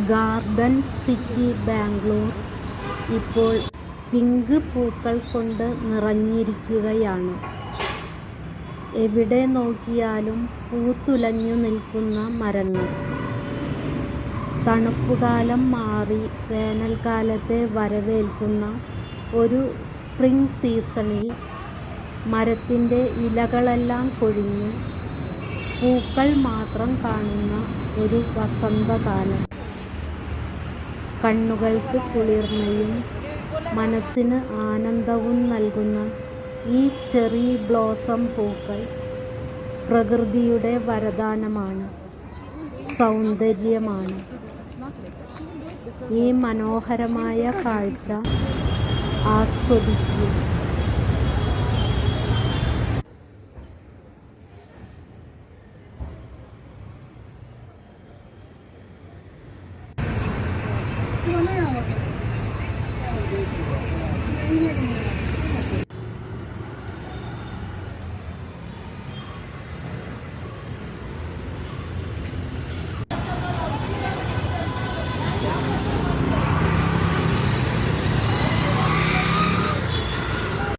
Garden city Bangalore ഇപ്പോൾ pink പൂക്കൾ കൊണ്ട് നിറഞ്ഞിരിക്കുകയാണ്. എവിടെ നോക്കിയാലും പൂത്തുലഞ്ഞു നിൽക്കുന്ന മരങ്ങൾ. തണുപ്പുകാലം മാറി വേനൽക്കാലത്തെ വരവേൽക്കുന്ന ഒരു സ്പ്രിംഗ് സീസണിൽ മരത്തിൻ്റെ ഇലകളെല്ലാം കൊഴിഞ്ഞ് പൂക്കൾ മാത്രം കാണുന്ന ഒരു വസന്തകാലം. കണ്ണുകൾക്ക് കുളിർമയും മനസ്സിന് ആനന്ദവും നൽകുന്ന ഈ ചെറി ബ്ലോസം പൂക്കൾ പ്രകൃതിയുടെ വരദാനമാണ്, സൗന്ദര്യമാണ്. ഈ മനോഹരമായ കാഴ്ച ആസ്വദിക്കൂ. Ini